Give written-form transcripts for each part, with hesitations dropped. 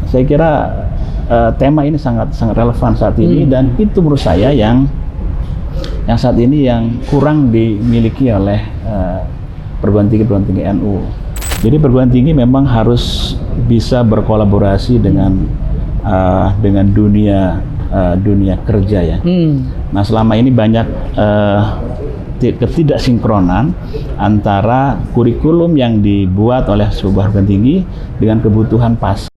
saya kira tema ini sangat relevan saat ini, dan itu menurut saya yang saat ini yang kurang dimiliki oleh perguruan tinggi NU. Jadi perguruan tinggi memang harus bisa berkolaborasi dengan dunia kerja ya. Nah, selama ini banyak ketidaksinkronan antara kurikulum yang dibuat oleh sebuah perguruan tinggi dengan kebutuhan pasar.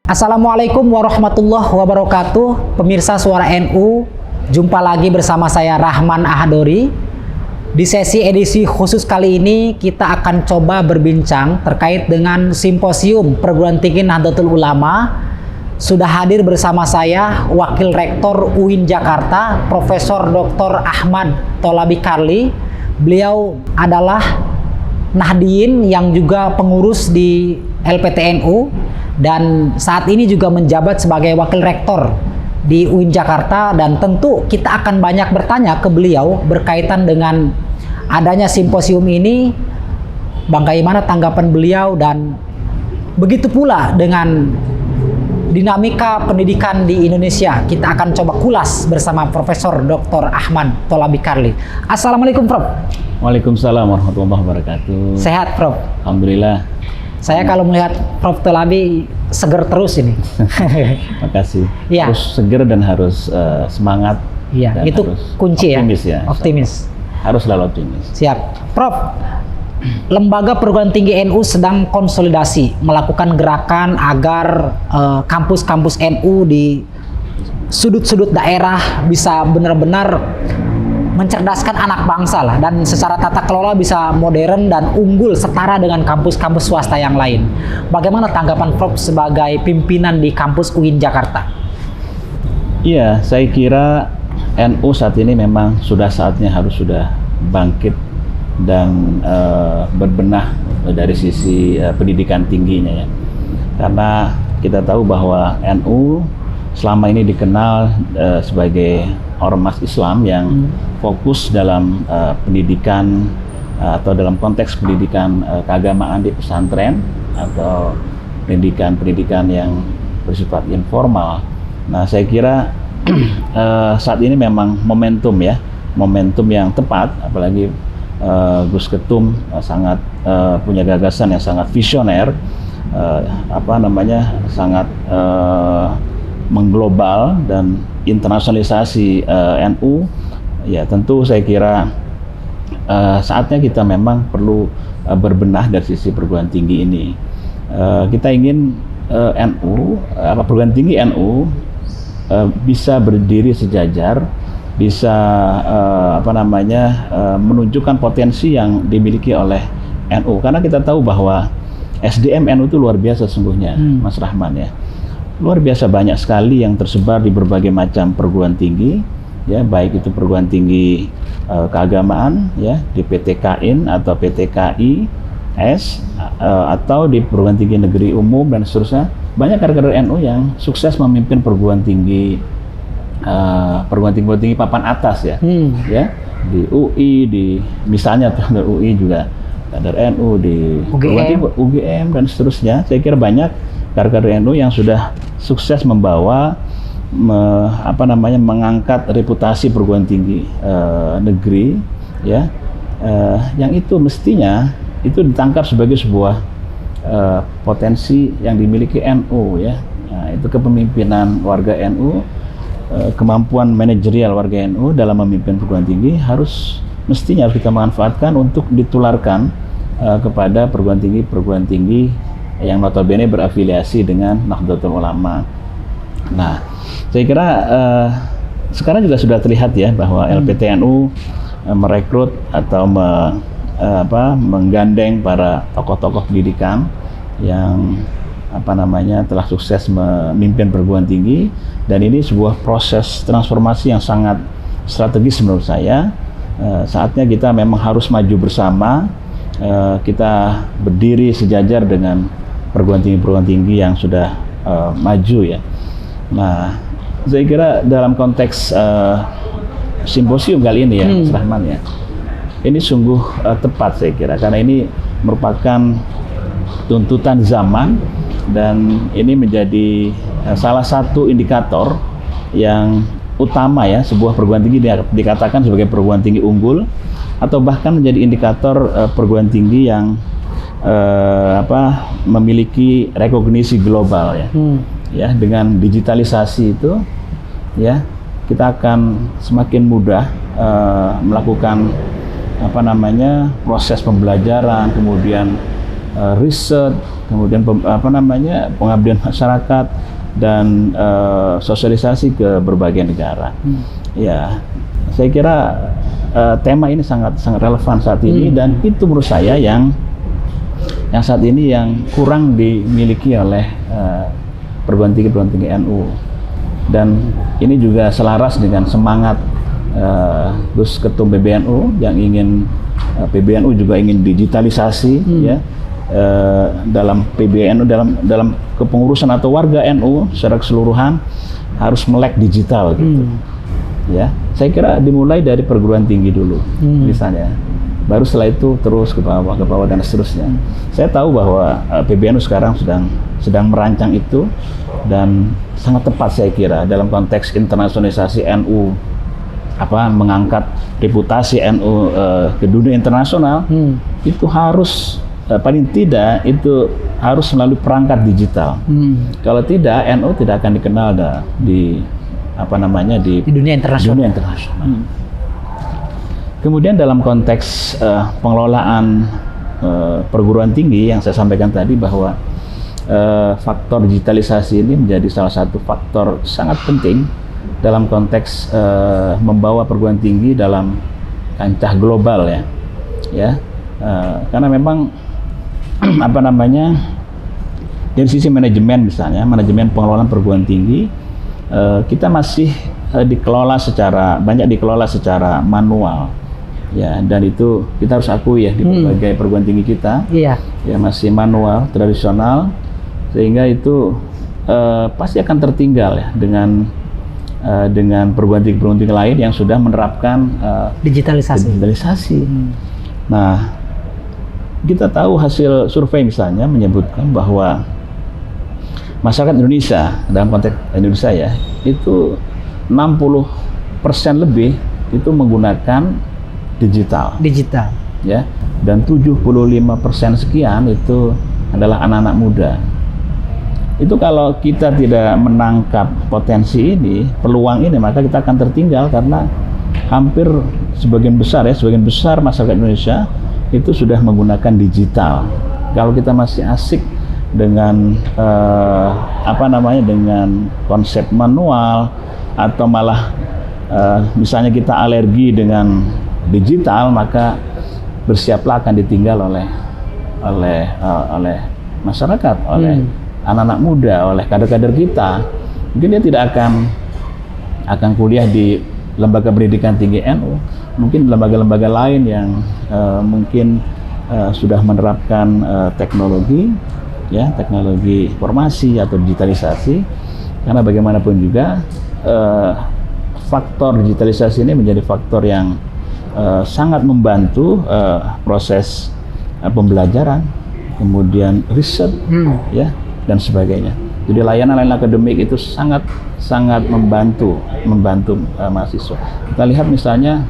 Assalamualaikum warahmatullahi wabarakatuh, pemirsa Suara NU. Jumpa lagi bersama saya Rahman Ahadori. Di sesi edisi khusus kali ini kita akan coba berbincang terkait dengan simposium Perguruan Tinggi Nahdlatul Ulama. Sudah hadir bersama saya Wakil Rektor UIN Jakarta, Profesor Dr. Ahmad Tholabi Karli. Beliau adalah Nahdiyin yang juga pengurus di LPTNU dan saat ini juga menjabat sebagai Wakil Rektor di UIN Jakarta, dan tentu kita akan banyak bertanya ke beliau berkaitan dengan adanya simposium ini, bagaimana tanggapan beliau, dan begitu pula dengan dinamika pendidikan di Indonesia. Kita akan coba kulas bersama Profesor Dr. Ahmad Tholabi Karli. Assalamualaikum, Prof. Waalaikumsalam warahmatullahi wabarakatuh. Sehat, Prof? Alhamdulillah. Saya kalau melihat Prof. Tholabi seger terus ini. Makasih. Ya. Harus seger dan harus semangat. Iya, itu kunci optimis ya. Optimis. Harus selalu optimis. Siap, Prof. Lembaga Perguruan Tinggi NU sedang konsolidasi melakukan gerakan agar kampus-kampus NU di sudut-sudut daerah bisa benar-benar mencerdaskan anak bangsa lah, dan secara tata kelola bisa modern dan unggul setara dengan kampus-kampus swasta yang lain. Bagaimana tanggapan Prof sebagai pimpinan di kampus UIN Jakarta? Iya, saya kira NU saat ini memang saatnya harus sudah bangkit dan berbenah dari sisi pendidikan tingginya ya. Karena kita tahu bahwa NU selama ini dikenal sebagai ormas Islam yang fokus dalam pendidikan atau dalam konteks pendidikan keagamaan di pesantren atau pendidikan yang bersifat informal. Nah, saya kira saat ini memang momentum yang tepat, apalagi Gus Ketum sangat punya gagasan yang sangat visioner, sangat mengglobal dan internasionalisasi NU. Ya, tentu saya kira saatnya kita memang perlu berbenah dari sisi perguruan tinggi ini. Kita ingin perguruan tinggi NU bisa berdiri sejajar, bisa menunjukkan potensi yang dimiliki oleh NU, karena kita tahu bahwa SDM NU itu luar biasa sesungguhnya, Mas Rahman ya. Luar biasa banyak sekali yang tersebar di berbagai macam perguruan tinggi ya, baik itu perguruan tinggi keagamaan ya di PTKIN atau PTKIS atau di perguruan tinggi negeri umum dan seterusnya. Banyak kader-kader NU yang sukses memimpin perguruan tinggi papan atas ya. Ya, di UI, misalnya kader UI juga kader NU, di UGM dan seterusnya. Saya kira banyak kader-kader NU yang sudah sukses membawa mengangkat reputasi perguruan tinggi negeri ya, yang itu mestinya itu ditangkap sebagai sebuah potensi yang dimiliki NU ya. Nah, itu kepemimpinan warga NU, kemampuan manajerial warga NU dalam memimpin perguruan tinggi mestinya harus kita manfaatkan untuk ditularkan kepada perguruan tinggi yang notabene berafiliasi dengan Nahdlatul Ulama. Nah, saya kira sekarang juga sudah terlihat ya bahwa LPTNU merekrut atau menggandeng para tokoh-tokoh pendidikan yang telah sukses memimpin perguruan tinggi, dan ini sebuah proses transformasi yang sangat strategis menurut saya. Saatnya kita memang harus maju bersama, kita berdiri sejajar dengan perguruan tinggi yang sudah maju ya. Nah, saya kira dalam konteks simposium kali ini ya, Mas Rahman ya, ini sungguh tepat saya kira, karena ini merupakan tuntutan zaman, dan ini menjadi salah satu indikator yang utama ya, sebuah perguruan tinggi dikatakan sebagai perguruan tinggi unggul, atau bahkan menjadi indikator perguruan tinggi yang memiliki rekognisi global ya. Ya, dengan digitalisasi itu ya, kita akan semakin mudah melakukan proses pembelajaran, kemudian riset, kemudian pengabdian masyarakat, dan sosialisasi ke berbagai negara. Ya, saya kira tema ini sangat relevan saat ini, dan itu menurut saya yang saat ini yang kurang dimiliki oleh perguruan tinggi NU. Dan ini juga selaras dengan semangat Gus Ketum PBNU yang ingin PBNU juga ingin digitalisasi ya, dalam PBNU, dalam kepengurusan atau warga NU secara keseluruhan harus melek digital gitu. Ya, saya kira dimulai dari perguruan tinggi dulu misalnya, baru setelah itu terus ke bawah dan seterusnya. Saya tahu bahwa PBNU sekarang sedang merancang itu, dan sangat tepat saya kira dalam konteks internasionalisasi NU, mengangkat reputasi NU ke dunia internasional. Itu harus paling tidak itu harus melalui perangkat digital. Kalau tidak, NU tidak akan dikenal di dunia internasional. Kemudian dalam konteks pengelolaan perguruan tinggi yang saya sampaikan tadi, bahwa faktor digitalisasi ini menjadi salah satu faktor sangat penting dalam konteks membawa perguruan tinggi dalam kancah global ya. Karena memang dari sisi manajemen misalnya, manajemen pengelolaan perguruan tinggi, kita masih banyak dikelola secara manual ya, dan itu kita harus akui ya, di berbagai perguruan tinggi kita ya masih manual, tradisional, sehingga itu pasti akan tertinggal ya dengan perguruan tinggi lain yang sudah menerapkan digitalisasi. Nah, kita tahu hasil survei misalnya menyebutkan bahwa masyarakat Indonesia, dalam konteks Indonesia ya, itu 60% lebih itu menggunakan digital ya, dan 75% sekian itu adalah anak-anak muda. Itu kalau kita tidak menangkap potensi ini, peluang ini, maka kita akan tertinggal, karena hampir sebagian besar masyarakat Indonesia itu sudah menggunakan digital. Kalau kita masih asik dengan dengan konsep manual, atau malah misalnya kita alergi dengan digital, maka bersiaplah akan ditinggal oleh masyarakat, oleh anak-anak muda, oleh kader-kader kita. Mungkin dia tidak akan kuliah di lembaga pendidikan tinggi NU, mungkin lembaga-lembaga lain yang mungkin sudah menerapkan teknologi informasi atau digitalisasi. Karena bagaimanapun juga faktor digitalisasi ini menjadi faktor yang sangat membantu proses pembelajaran, kemudian riset ya, dan sebagainya. Jadi layanan akademik itu sangat membantu mahasiswa. Kita lihat misalnya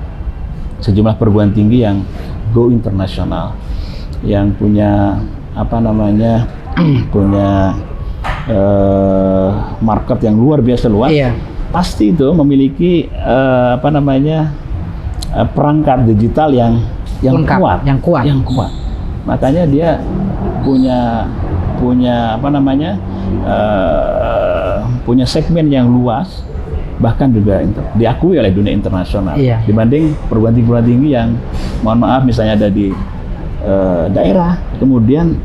sejumlah perguruan tinggi yang go internasional, yang punya punya market yang luar biasa luas. Pasti itu memiliki perangkat digital yang kuat. Makanya dia punya segmen yang luas, bahkan juga diakui oleh dunia internasional. Dibanding perguruan tinggi yang mohon maaf misalnya ada di daerah, kemudian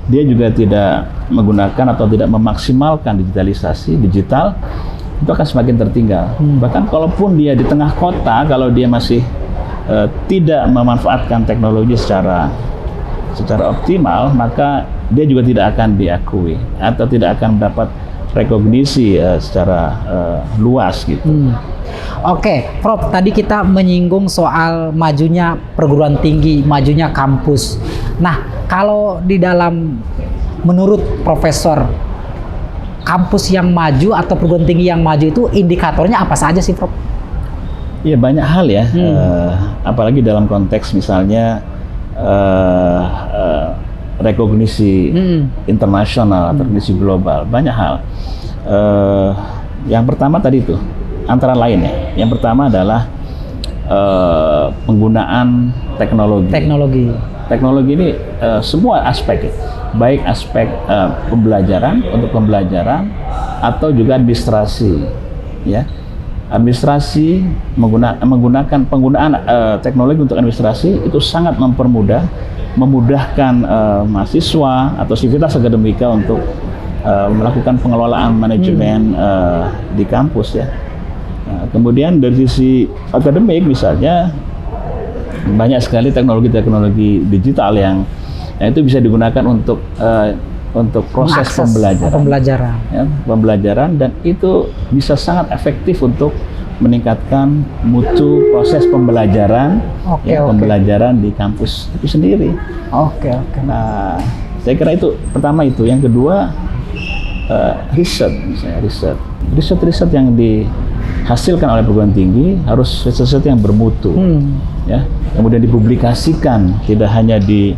dia juga tidak menggunakan atau tidak memaksimalkan digitalisasi digital, itu akan semakin tertinggal. Bahkan kalaupun dia di tengah kota, kalau dia masih tidak memanfaatkan teknologi secara optimal, maka dia juga tidak akan diakui atau tidak akan mendapat rekognisi secara luas gitu. Oke, Prof, tadi kita menyinggung soal majunya perguruan tinggi, majunya kampus. Nah, kalau di dalam menurut Profesor, kampus yang maju atau perguruan tinggi yang maju itu indikatornya apa saja sih, Prof? Iya, banyak hal ya, apalagi dalam konteks misalnya rekognisi internasional atau rekognisi global, banyak hal. Yang pertama tadi itu, antara lain ya, yang pertama adalah penggunaan teknologi. Teknologi ini semua aspek, baik aspek untuk pembelajaran atau juga administrasi, ya. Administrasi menggunakan penggunaan teknologi untuk administrasi itu sangat memudahkan mahasiswa atau sivitas akademika untuk melakukan pengelolaan manajemen di kampus, ya. Kemudian dari sisi akademik misalnya, banyak sekali teknologi digital yang itu bisa digunakan untuk proses pembelajaran, dan itu bisa sangat efektif untuk meningkatkan mutu proses pembelajaran pembelajaran di kampus itu sendiri. Nah, saya kira itu pertama itu. Yang kedua, riset yang dihasilkan oleh perguruan tinggi harus riset yang bermutu, ya. Kemudian dipublikasikan, tidak hanya di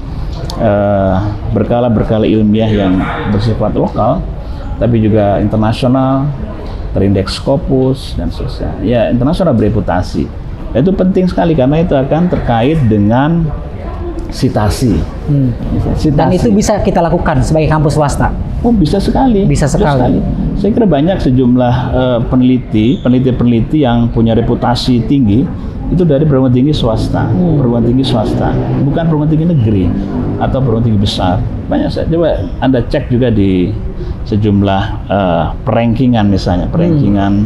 berkala ilmiah yang bersifat lokal, tapi juga internasional, terindeks Scopus dan seterusnya. Ya, internasional bereputasi. Itu penting sekali karena itu akan terkait dengan citasi. Dan itu bisa kita lakukan sebagai kampus swasta. Oh, bisa sekali. Bisa sekali. Saya kira banyak sejumlah peneliti yang punya reputasi tinggi itu dari perguruan tinggi swasta, bukan perguruan tinggi negeri atau perguruan tinggi besar. Banyak. Coba Anda cek juga di sejumlah perankingan, misalnya perankingan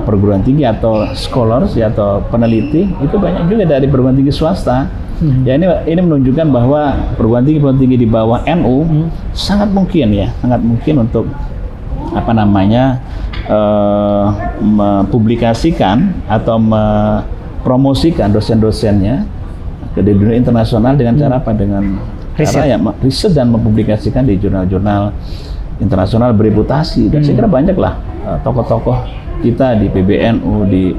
perguruan tinggi atau scholars ya, atau peneliti, itu banyak juga dari perguruan tinggi swasta. Ya, ini menunjukkan bahwa perguruan tinggi di bawah NU sangat mungkin untuk mempublikasikan atau mempromosikan dosen-dosennya ke dunia internasional dengan cara apa? Dengan riset dan mempublikasikan di jurnal-jurnal internasional bereputasi. Dan saya kira banyaklah tokoh-tokoh kita di PBNU, di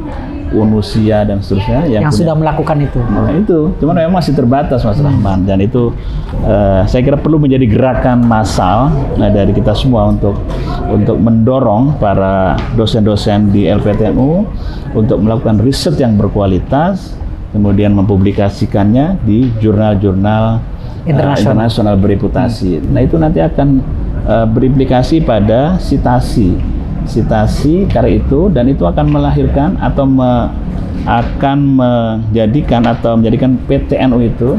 Unusia dan seterusnya yang sudah melakukan itu. Nah, itu cuman memang masih terbatas, Mas Rahman, dan itu saya kira perlu menjadi gerakan massal dari kita semua untuk mendorong para dosen-dosen di LPTNU untuk melakukan riset yang berkualitas, kemudian mempublikasikannya di jurnal-jurnal internasional bereputasi. Nah, itu nanti akan berimplikasi pada citasi karya itu, dan itu akan melahirkan atau akan menjadikan PTNU itu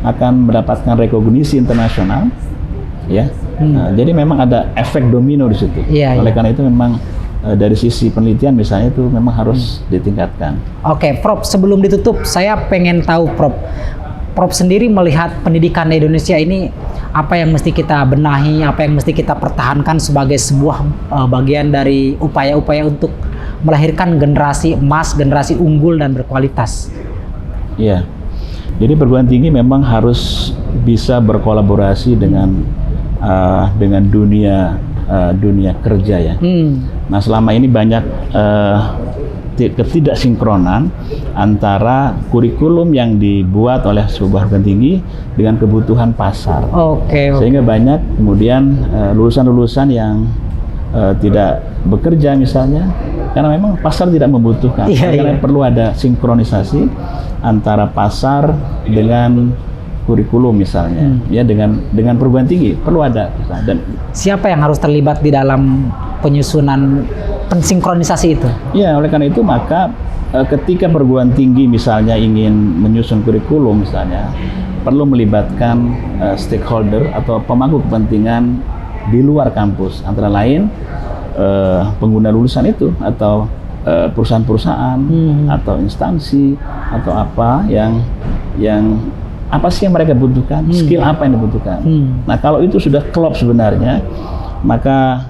akan mendapatkan rekognisi internasional, ya. Nah, jadi memang ada efek domino di situ. Oleh karena itu memang dari sisi penelitian misalnya itu memang harus ditingkatkan. Oke, Prof, sebelum ditutup saya pengen tahu, Prof sendiri melihat pendidikan di Indonesia ini, apa yang mesti kita benahi, apa yang mesti kita pertahankan sebagai sebuah bagian dari upaya-upaya untuk melahirkan generasi emas, generasi unggul dan berkualitas. Iya, jadi perguruan tinggi memang harus bisa berkolaborasi dengan dunia kerja, ya. Nah, selama ini banyak ketidaksinkronan antara kurikulum yang dibuat oleh sebuah perguruan tinggi dengan kebutuhan pasar. Sehingga banyak kemudian lulusan-lulusan yang tidak bekerja misalnya karena memang pasar tidak membutuhkan. Karena perlu ada sinkronisasi antara pasar dengan kurikulum misalnya, ya, dengan perguruan tinggi perlu ada. Dan siapa yang harus terlibat di dalam penyusunan pensinkronisasi itu? Ya, oleh karena itu maka ketika perguruan tinggi misalnya ingin menyusun kurikulum misalnya, perlu melibatkan stakeholder atau pemangku kepentingan di luar kampus, antara lain pengguna lulusan itu atau perusahaan-perusahaan atau instansi atau apa yang apa sih yang mereka butuhkan, skill apa yang dibutuhkan. Nah, kalau itu sudah klop sebenarnya, maka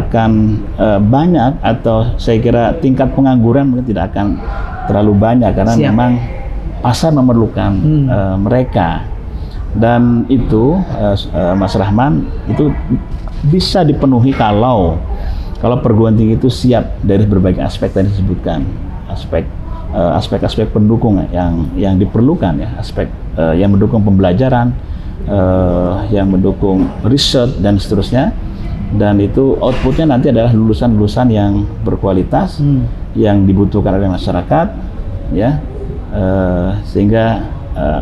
akan banyak, atau saya kira tingkat pengangguran mungkin tidak akan terlalu banyak karena memang pasar memerlukan mereka. Dan itu Mas Rahman, itu bisa dipenuhi kalau perguruan tinggi itu siap dari berbagai aspek tadi disebutkan, aspek-aspek pendukung yang diperlukan ya, aspek yang mendukung pembelajaran, yang mendukung riset dan seterusnya. Dan itu outputnya nanti adalah lulusan-lulusan yang berkualitas, yang dibutuhkan oleh masyarakat, ya, sehingga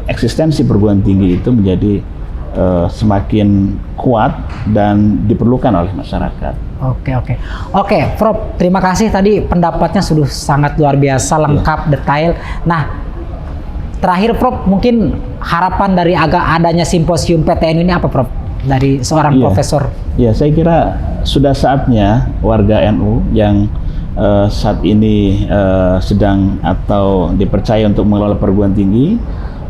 eksistensi perguruan tinggi itu menjadi semakin kuat dan diperlukan oleh masyarakat. Oke, Prof. Terima kasih, tadi pendapatnya sudah sangat luar biasa, lengkap, detail. Nah, terakhir Prof, mungkin harapan dari adanya simposium PTNU ini apa, Prof? Dari seorang profesor. Ya, saya kira sudah saatnya warga NU yang saat ini sedang atau dipercaya untuk mengelola perguruan tinggi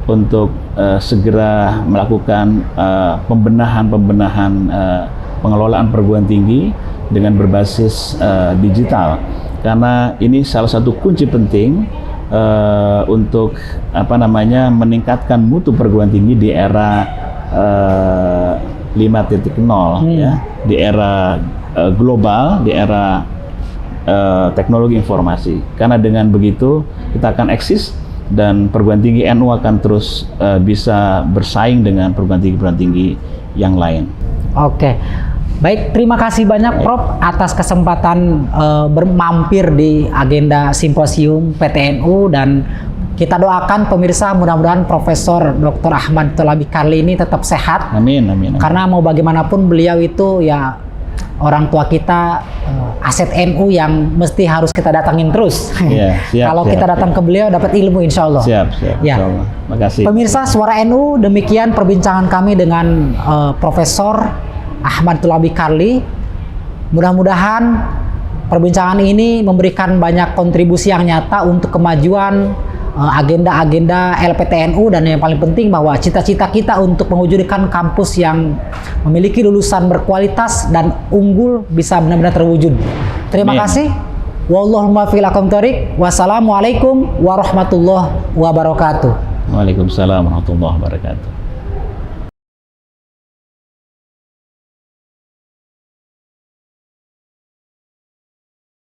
untuk segera melakukan pembenahan pengelolaan perguruan tinggi dengan berbasis digital, karena ini salah satu kunci penting untuk meningkatkan mutu perguruan tinggi di era 5.0 ya, di era global, di era teknologi informasi. Karena dengan begitu kita akan eksis dan perguruan tinggi NU akan terus bisa bersaing dengan perguruan tinggi yang lain. Oke. Baik, terima kasih banyak Prof atas kesempatan bermampir di agenda simposium PTNU, dan kita doakan pemirsa mudah-mudahan Profesor Dr. Ahmad Tholabi Karli ini tetap sehat. Amin. Karena mau bagaimanapun beliau itu ya orang tua kita, aset NU yang mesti harus kita datangin terus. Kalau kita datang ke beliau dapat ilmu, insya Allah. Siap. Ya. Insya Allah. Makasih. Pemirsa Suara NU, demikian perbincangan kami dengan Profesor Ahmad Tholabi Karli. Mudah-mudahan perbincangan ini memberikan banyak kontribusi yang nyata untuk kemajuan agenda-agenda LPTNU, dan yang paling penting bahwa cita-cita kita untuk mewujudkan kampus yang memiliki lulusan berkualitas dan unggul bisa benar-benar terwujud. Terima kasih. Wallahumma fil aqamtarik. Wassalamualaikum warahmatullahi wabarakatuh. Waalaikumsalam warahmatullahi wabarakatuh.